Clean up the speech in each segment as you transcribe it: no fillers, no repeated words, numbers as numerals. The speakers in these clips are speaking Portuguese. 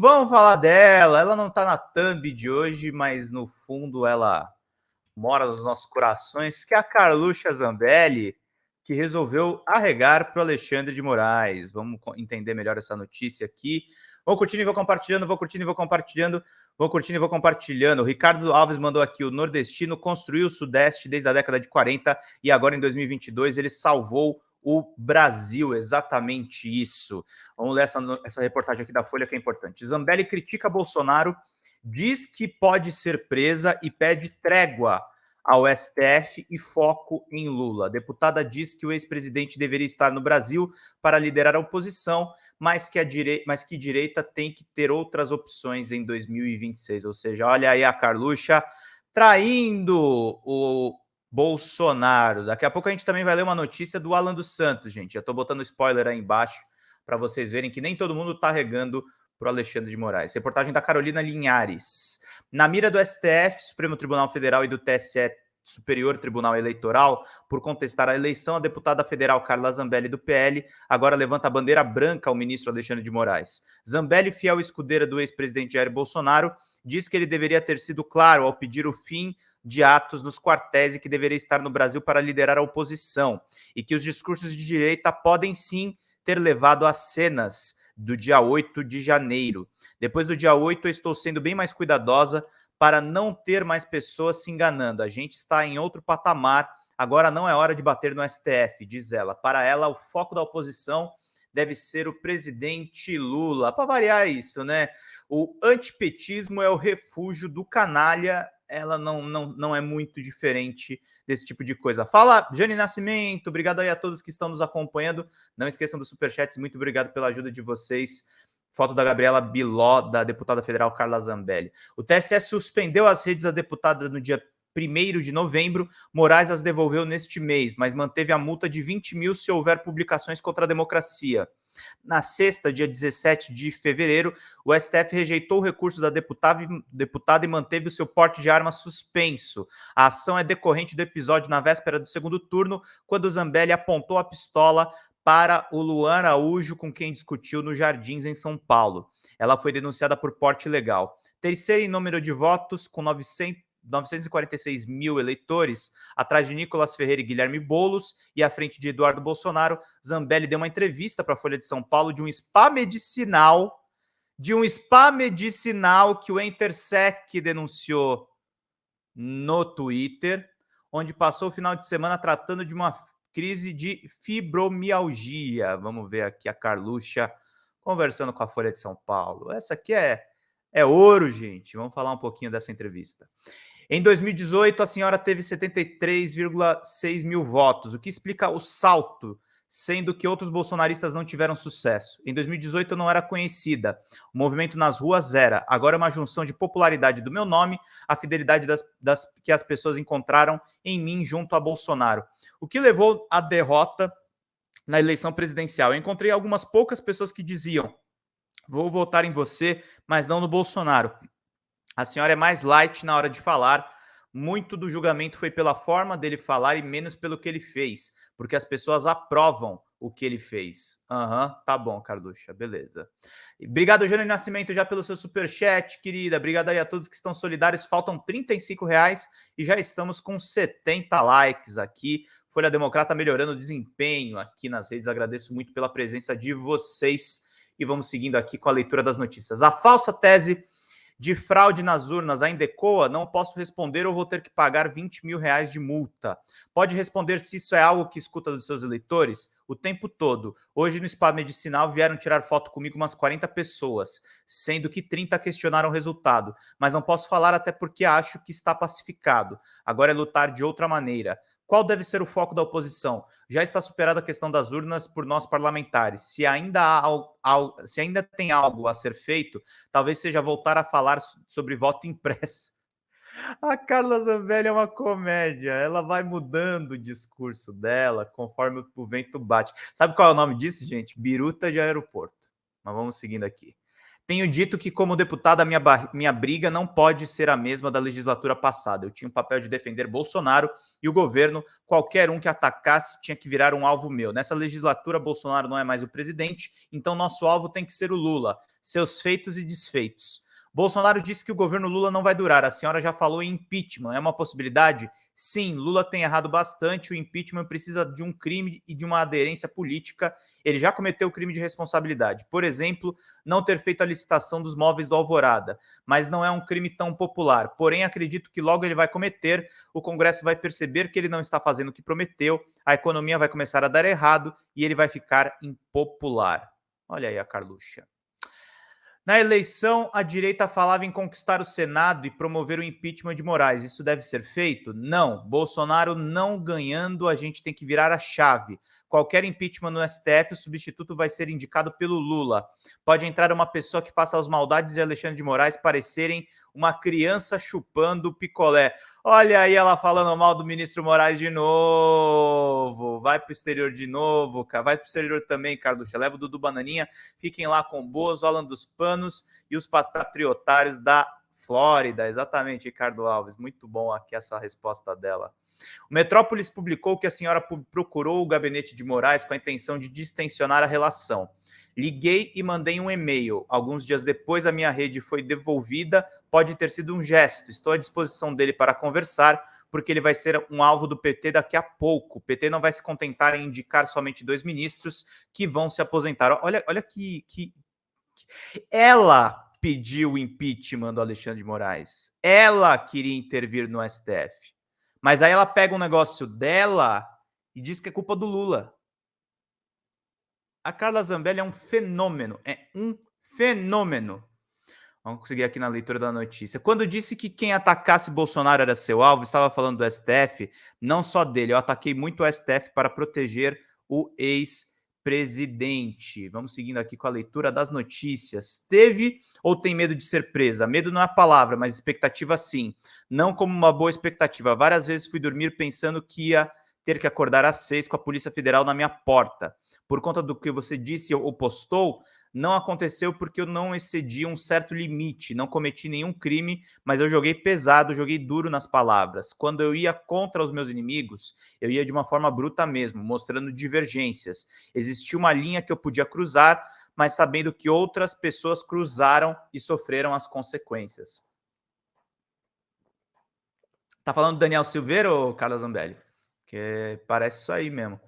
vamos falar dela. Ela não tá na thumb de hoje, mas no fundo ela mora nos nossos corações, que é a Carluxa Zambelli, que resolveu arregar para o Alexandre de Moraes. Vamos entender melhor essa notícia aqui. Vou curtindo e vou compartilhando, vou curtindo e vou compartilhando, vou curtindo e vou compartilhando. O Ricardo Alves mandou aqui: o nordestino construiu o Sudeste desde a década de 40 e agora em 2022 ele salvou o Brasil. Exatamente isso. Vamos ler essa reportagem aqui da Folha que é importante. Zambelli critica Bolsonaro, diz que pode ser presa e pede trégua ao STF e foco em Lula. A deputada diz que o ex-presidente deveria estar no Brasil para liderar a oposição, mas que direita tem que ter outras opções em 2026. Ou seja, olha aí a Carluxa traindo o Bolsonaro. Daqui a pouco a gente também vai ler uma notícia do Alan dos Santos, gente. Já estou botando spoiler aí embaixo para vocês verem que nem todo mundo está regando para o Alexandre de Moraes. Reportagem da Carolina Linhares. Na mira do STF, Supremo Tribunal Federal, e do TSE, Superior Tribunal Eleitoral, por contestar a eleição, a deputada federal Carla Zambelli, do PL, agora levanta a bandeira branca ao ministro Alexandre de Moraes. Zambelli, fiel escudeira do ex-presidente Jair Bolsonaro, diz que ele deveria ter sido claro ao pedir o fim de atos nos quartéis e que deveria estar no Brasil para liderar a oposição, e que os discursos de direita podem sim ter levado às cenas do dia 8 de janeiro. Depois do dia 8, eu estou sendo bem mais cuidadosa para não ter mais pessoas se enganando. A gente está em outro patamar, agora não é hora de bater no STF, diz ela. Para ela, o foco da oposição deve ser o presidente Lula. Para variar isso, né? O antipetismo é o refúgio do canalha. Ela não é muito diferente desse tipo de coisa. Fala, Jane Nascimento, obrigado aí a todos que estão nos acompanhando. Não esqueçam dos superchats, muito obrigado pela ajuda de vocês. Foto da Gabriela Biló, da deputada federal Carla Zambelli. O TSE suspendeu as redes da deputada no dia 1º de novembro. Moraes as devolveu neste mês, mas manteve a multa de 20 mil se houver publicações contra a democracia. Na sexta, dia 17 de fevereiro, o STF rejeitou o recurso da deputada e manteve o seu porte de arma suspenso. A ação é decorrente do episódio na véspera do segundo turno, quando Zambelli apontou a pistola para o Luan Araújo, com quem discutiu no Jardins, em São Paulo. Ela foi denunciada por porte ilegal. Terceira em número de votos, com 946 mil eleitores, atrás de Nicolas Ferreira e Guilherme Boulos, e à frente de Eduardo Bolsonaro, Zambelli deu uma entrevista para a Folha de São Paulo de um spa medicinal que o Intersec denunciou no Twitter, onde passou o final de semana tratando de uma crise de fibromialgia. Vamos ver aqui a Carluxa conversando com a Folha de São Paulo. Essa aqui é ouro, gente. Vamos falar um pouquinho dessa entrevista. Em 2018, a senhora teve 73,6 mil votos, o que explica o salto, sendo que outros bolsonaristas não tiveram sucesso. Em 2018, eu não era conhecida. O movimento nas ruas era. Agora é uma junção de popularidade do meu nome, a fidelidade que as pessoas encontraram em mim junto a Bolsonaro. O que levou à derrota na eleição presidencial? Eu encontrei algumas poucas pessoas que diziam: vou votar em você, mas não no Bolsonaro. A senhora é mais light na hora de falar. Muito do julgamento foi pela forma dele falar e menos pelo que ele fez, porque as pessoas aprovam o que ele fez. Tá bom, Carluxa, beleza. Obrigado, Jânio Nascimento, já pelo seu superchat, querida. Obrigado aí a todos que estão solidários. Faltam R$35 e já estamos com 70 likes aqui. Folha Democrata melhorando o desempenho aqui nas redes. Agradeço muito pela presença de vocês. E vamos seguindo aqui com a leitura das notícias. A falsa tese de fraude nas urnas ainda ecoa? Não posso responder ou vou ter que pagar R$20 mil de multa. Pode responder se isso é algo que escuta dos seus eleitores? O tempo todo. Hoje no spa medicinal vieram tirar foto comigo umas 40 pessoas, sendo que 30 questionaram o resultado. Mas não posso falar até porque acho que está pacificado. Agora é lutar de outra maneira. Qual deve ser o foco da oposição? Já está superada a questão das urnas por nós parlamentares. Se ainda tem algo a ser feito, talvez seja voltar a falar sobre voto impresso. A Carla Zambelli é uma comédia. Ela vai mudando o discurso dela conforme o vento bate. Sabe qual é o nome disso, gente? Biruta de aeroporto. Mas vamos seguindo aqui. Tenho dito que, como deputado, minha briga não pode ser a mesma da legislatura passada. Eu tinha o papel de defender Bolsonaro e o governo. Qualquer um que atacasse tinha que virar um alvo meu. Nessa legislatura, Bolsonaro não é mais o presidente, então nosso alvo tem que ser o Lula, seus feitos e desfeitos. Bolsonaro disse que o governo Lula não vai durar. A senhora já falou em impeachment. É uma possibilidade? Sim, Lula tem errado bastante. O impeachment precisa de um crime e de uma aderência política. Ele já cometeu o crime de responsabilidade. Por exemplo, não ter feito a licitação dos móveis do Alvorada. Mas não é um crime tão popular. Porém, acredito que logo ele vai cometer. O Congresso vai perceber que ele não está fazendo o que prometeu. A economia vai começar a dar errado e ele vai ficar impopular. Olha aí a Carluxa. Na eleição, a direita falava em conquistar o Senado e promover o impeachment de Moraes. Isso deve ser feito? Não. Bolsonaro não ganhando, a gente tem que virar a chave. Qualquer impeachment no STF, o substituto vai ser indicado pelo Lula. Pode entrar uma pessoa que faça as maldades de Alexandre de Moraes parecerem uma criança chupando picolé. Olha aí ela falando mal do ministro Moraes de novo. Vai pro exterior de novo, cara. Vai pro exterior também, Carluxa. Leva o Dudu Bananinha. Fiquem lá com o Bozo, Alan dos Panos e os patriotários da Flórida. Exatamente, Ricardo Alves. Muito bom aqui essa resposta dela. O Metrópolis publicou que a senhora procurou o gabinete de Moraes com a intenção de distensionar a relação. Liguei e mandei um e-mail. Alguns dias depois, a minha rede foi devolvida. Pode ter sido um gesto. Estou à disposição dele para conversar, porque ele vai ser um alvo do PT daqui a pouco. O PT não vai se contentar em indicar somente 2 ministros que vão se aposentar. Olha que... Ela pediu o impeachment do Alexandre de Moraes. Ela queria intervir no STF. Mas aí ela pega um negócio dela e diz que é culpa do Lula. A Carla Zambelli é um fenômeno. É um fenômeno. Vamos conseguir aqui na leitura da notícia. Quando disse que quem atacasse Bolsonaro era seu alvo, estava falando do STF, não só dele. Eu ataquei muito o STF para proteger o ex-presidente. Vamos seguindo aqui com a leitura das notícias. Teve ou tem medo de ser presa? Medo não é a palavra, mas expectativa sim. Não como uma boa expectativa. Várias vezes fui dormir pensando que ia ter que acordar às 6 com a Polícia Federal na minha porta. Por conta do que você disse ou postou, não aconteceu porque eu não excedi um certo limite, não cometi nenhum crime, mas eu joguei pesado, joguei duro nas palavras. Quando eu ia contra os meus inimigos, eu ia de uma forma bruta mesmo, mostrando divergências. Existia uma linha que eu podia cruzar, mas sabendo que outras pessoas cruzaram e sofreram as consequências. Tá falando do Daniel Silveira ou Carla Zambelli? Que parece isso aí mesmo.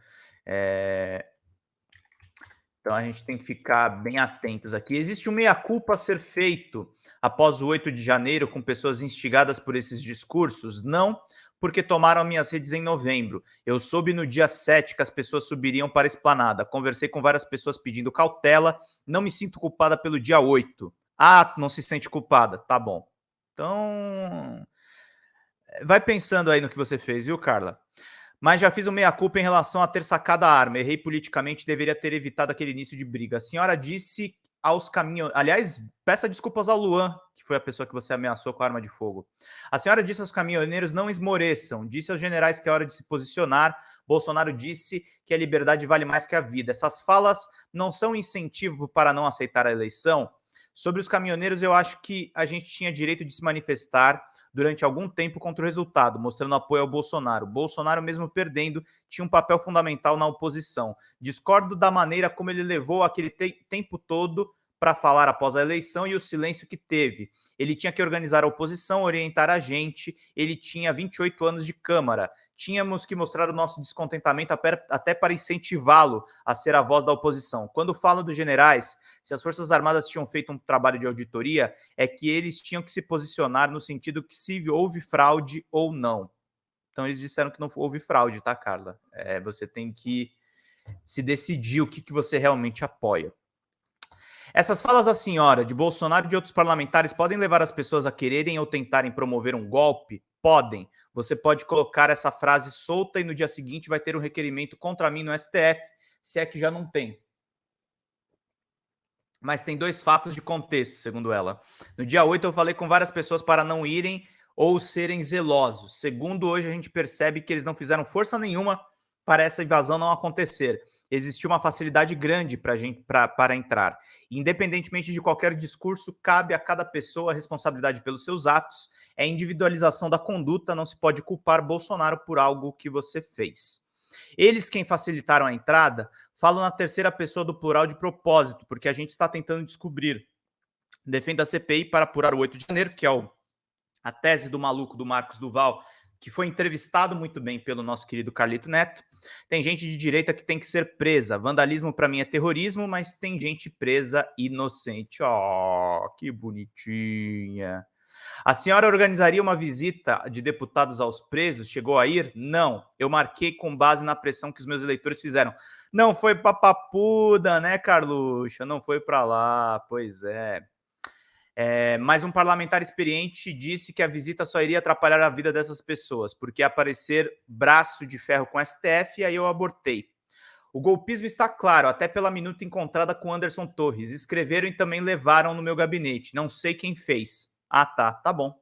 Então a gente tem que ficar bem atentos aqui. Existe um meia-culpa a ser feito após o 8 de janeiro com pessoas instigadas por esses discursos? Não, porque tomaram minhas redes em novembro. Eu soube no dia 7 que as pessoas subiriam para a esplanada. Conversei com várias pessoas pedindo cautela. Não me sinto culpada pelo dia 8. Ah, não se sente culpada. Tá bom. Então, vai pensando aí no que você fez, viu, Carla? Mas já fiz o meia-culpa em relação a ter sacado a arma. Errei politicamente, deveria ter evitado aquele início de briga. A senhora disse aos caminhoneiros... Aliás, peça desculpas ao Luan, que foi a pessoa que você ameaçou com a arma de fogo. A senhora disse aos caminhoneiros não esmoreçam. Disse aos generais que é hora de se posicionar. Bolsonaro disse que a liberdade vale mais que a vida. Essas falas não são incentivo para não aceitar a eleição? Sobre os caminhoneiros, eu acho que a gente tinha direito de se manifestar durante algum tempo contra o resultado, mostrando apoio ao Bolsonaro. Bolsonaro, mesmo perdendo, tinha um papel fundamental na oposição. Discordo da maneira como ele levou aquele tempo todo para falar após a eleição e o silêncio que teve. Ele tinha que organizar a oposição, orientar a gente, ele tinha 28 anos de Câmara. Tínhamos que mostrar o nosso descontentamento até para incentivá-lo a ser a voz da oposição. Quando falo dos generais, se as Forças Armadas tinham feito um trabalho de auditoria, é que eles tinham que se posicionar no sentido que se houve fraude ou não. Então eles disseram que não houve fraude, tá, Carla? Você tem que se decidir o que você realmente apoia. Essas falas da senhora, de Bolsonaro e de outros parlamentares podem levar as pessoas a quererem ou tentarem promover um golpe? Podem. Você pode colocar essa frase solta e no dia seguinte vai ter um requerimento contra mim no STF, se é que já não tem. Mas tem 2 fatos de contexto, segundo ela. No dia 8 eu falei com várias pessoas para não irem ou serem zelosos. Segundo, hoje a gente percebe que eles não fizeram força nenhuma para essa invasão não acontecer. existiu uma facilidade grande para entrar. Independentemente de qualquer discurso, cabe a cada pessoa a responsabilidade pelos seus atos, é individualização da conduta, não se pode culpar Bolsonaro por algo que você fez. Eles quem facilitaram a entrada falam na terceira pessoa do plural de propósito, porque a gente está tentando descobrir. Defenda a CPI para apurar o 8 de janeiro, que é a tese do maluco do Marcos Duval, que foi entrevistado muito bem pelo nosso querido Carlito Neto. Tem gente de direita que tem que ser presa. Vandalismo para mim é terrorismo, mas tem gente presa inocente. Oh, que bonitinha. A senhora organizaria uma visita de deputados aos presos? Chegou a ir? Não. Eu marquei com base na pressão que os meus eleitores fizeram. Não foi pra Papuda, né, Carluxa? Não foi para lá. Pois é. Mas um parlamentar experiente disse que a visita só iria atrapalhar a vida dessas pessoas, porque ia aparecer braço de ferro com o STF, e aí eu abortei. O golpismo está claro, até pela minuta encontrada com Anderson Torres. Escreveram e também levaram no meu gabinete. Não sei quem fez. Ah, tá bom.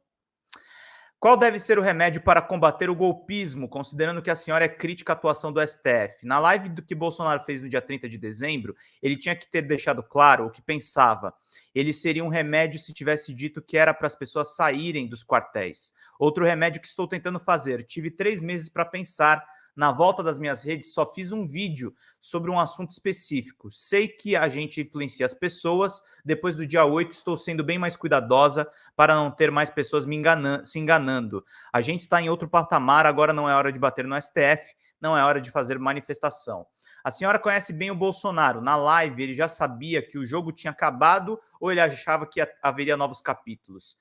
Qual deve ser o remédio para combater o golpismo, considerando que a senhora é crítica à atuação do STF? Na live do que Bolsonaro fez no dia 30 de dezembro, ele tinha que ter deixado claro o que pensava. Ele seria um remédio se tivesse dito que era para as pessoas saírem dos quartéis. Outro remédio que estou tentando fazer. Tive 3 meses para pensar. Na volta das minhas redes, só fiz um vídeo sobre um assunto específico. Sei que a gente influencia as pessoas. Depois do dia 8, estou sendo bem mais cuidadosa para não ter mais pessoas se enganando. A gente está em outro patamar, agora não é hora de bater no STF, não é hora de fazer manifestação. A senhora conhece bem o Bolsonaro. Na live, ele já sabia que o jogo tinha acabado ou ele achava que haveria novos capítulos?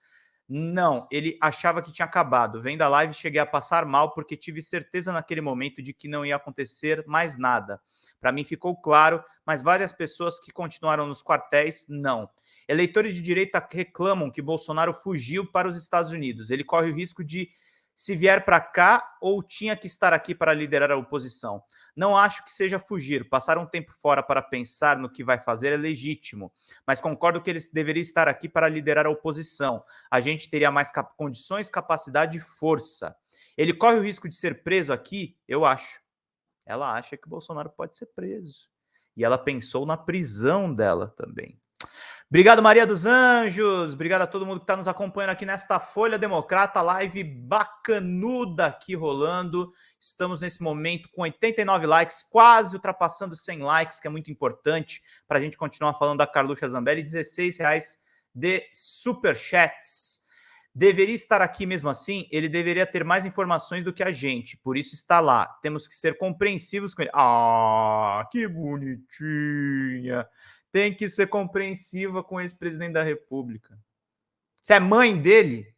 Não, ele achava que tinha acabado. Vendo a live, cheguei a passar mal porque tive certeza naquele momento de que não ia acontecer mais nada. Para mim ficou claro, mas várias pessoas que continuaram nos quartéis, não. Eleitores de direita reclamam que Bolsonaro fugiu para os Estados Unidos. Ele corre o risco de, se vier para cá, ou tinha que estar aqui para liderar a oposição. Não acho que seja fugir. Passar um tempo fora para pensar no que vai fazer é legítimo, mas concordo que ele deveria estar aqui para liderar a oposição. A gente teria mais condições, capacidade e força. Ele corre o risco de ser preso aqui? Eu acho. Ela acha que o Bolsonaro pode ser preso. E ela pensou na prisão dela também. Obrigado, Maria dos Anjos. Obrigado a todo mundo que está nos acompanhando aqui nesta Folha Democrata, live bacanuda aqui rolando. Estamos nesse momento com 89 likes, quase ultrapassando 100 likes, que é muito importante para a gente continuar falando da Carluxa Zambelli. R$16 de superchats. Deveria estar aqui mesmo assim, ele deveria ter mais informações do que a gente, por isso está lá. Temos que ser compreensivos com ele. Ah, que bonitinha. Tem que ser compreensiva com esse presidente da República. Você é mãe dele?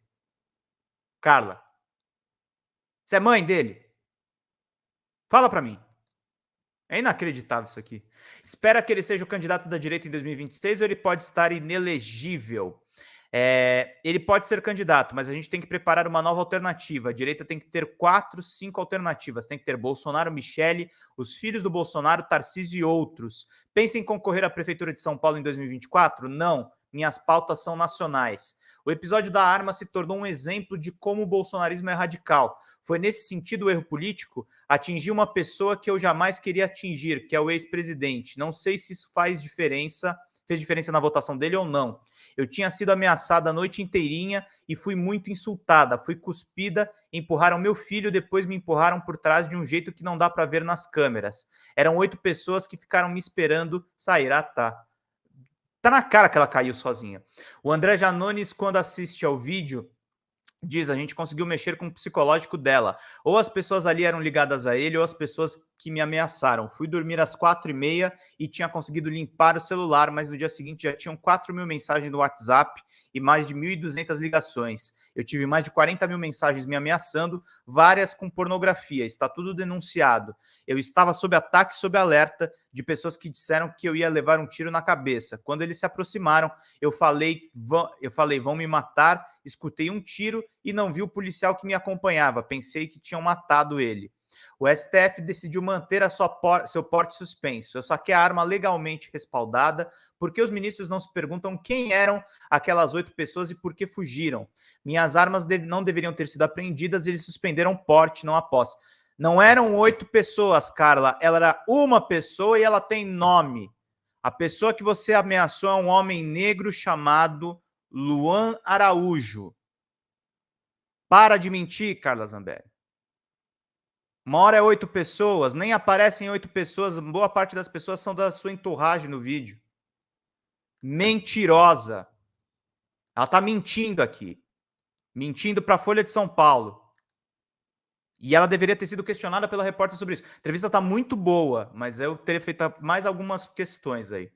Carla. Você é mãe dele? Fala para mim. É inacreditável isso aqui. Espera que ele seja o candidato da direita em 2026 ou ele pode estar inelegível? Ele pode ser candidato, mas a gente tem que preparar uma nova alternativa. A direita tem que ter 4, 5 alternativas. Tem que ter Bolsonaro, Michele, os filhos do Bolsonaro, Tarcísio e outros. Pensa em concorrer à Prefeitura de São Paulo em 2024? Não. Minhas pautas são nacionais. O episódio da arma se tornou um exemplo de como o bolsonarismo é radical. Foi nesse sentido o erro político? Atingir uma pessoa que eu jamais queria atingir, que é o ex-presidente. Não sei se isso fez diferença na votação dele ou não. Eu tinha sido ameaçada a noite inteirinha e fui muito insultada. Fui cuspida, empurraram meu filho, depois me empurraram por trás de um jeito que não dá para ver nas câmeras. Eram 8 pessoas que ficaram me esperando sair. Ah, tá. Tá na cara que ela caiu sozinha. O André Janones, quando assiste ao vídeo, diz, a gente conseguiu mexer com o psicológico dela. Ou as pessoas ali eram ligadas a ele, ou as pessoas que me ameaçaram. Fui dormir às 4h30 e tinha conseguido limpar o celular, mas no dia seguinte já tinham 4.000 mensagens no WhatsApp e mais de 1.200 ligações. Eu tive mais de 40.000 mensagens me ameaçando, várias com pornografia. Está tudo denunciado. Eu estava sob ataque, sob alerta de pessoas que disseram que eu ia levar um tiro na cabeça. Quando eles se aproximaram, eu falei, vão me matar. Escutei um tiro e não vi o policial que me acompanhava. Pensei que tinham matado ele. O STF decidiu manter seu porte suspenso. Eu saquei a arma legalmente respaldada, porque os ministros não se perguntam quem eram aquelas 8 pessoas e por que fugiram. Minhas armas não deveriam ter sido apreendidas, eles suspenderam porte, não a posse. Não eram 8 pessoas, Carla. Ela era uma pessoa e ela tem nome. A pessoa que você ameaçou é um homem negro chamado Luan Araújo. Para de mentir, Carla Zambelli. Uma hora é 8 pessoas, nem aparecem 8 pessoas, boa parte das pessoas são da sua entourage no vídeo. Mentirosa. Ela tá mentindo aqui. Mentindo para a Folha de São Paulo. E ela deveria ter sido questionada pela repórter sobre isso. A entrevista tá muito boa, mas eu teria feito mais algumas questões aí.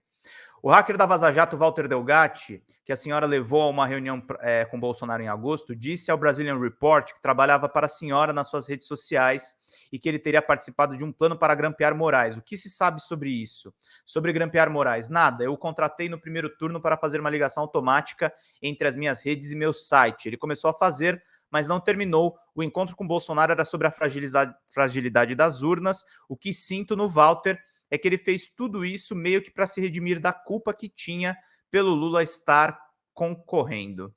O hacker da Vaza Jato, Walter Delgatti, que a senhora levou a uma reunião com Bolsonaro em agosto, disse ao Brazilian Report que trabalhava para a senhora nas suas redes sociais e que ele teria participado de um plano para grampear Moraes. O que se sabe sobre isso? Sobre grampear Moraes? Nada. Eu o contratei no primeiro turno para fazer uma ligação automática entre as minhas redes e meu site. Ele começou a fazer, mas não terminou. O encontro com Bolsonaro era sobre a fragilidade das urnas. O que sinto no Walter é que ele fez tudo isso meio que para se redimir da culpa que tinha pelo Lula estar concorrendo.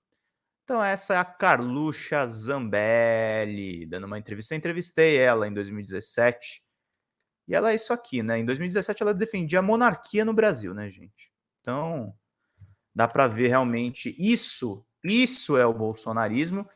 Então essa é a Carluxa Zambelli, dando uma entrevista. Eu entrevistei ela em 2017. E ela é isso aqui, né? Em 2017 ela defendia a monarquia no Brasil, né, gente? Então, dá para ver realmente isso é o bolsonarismo.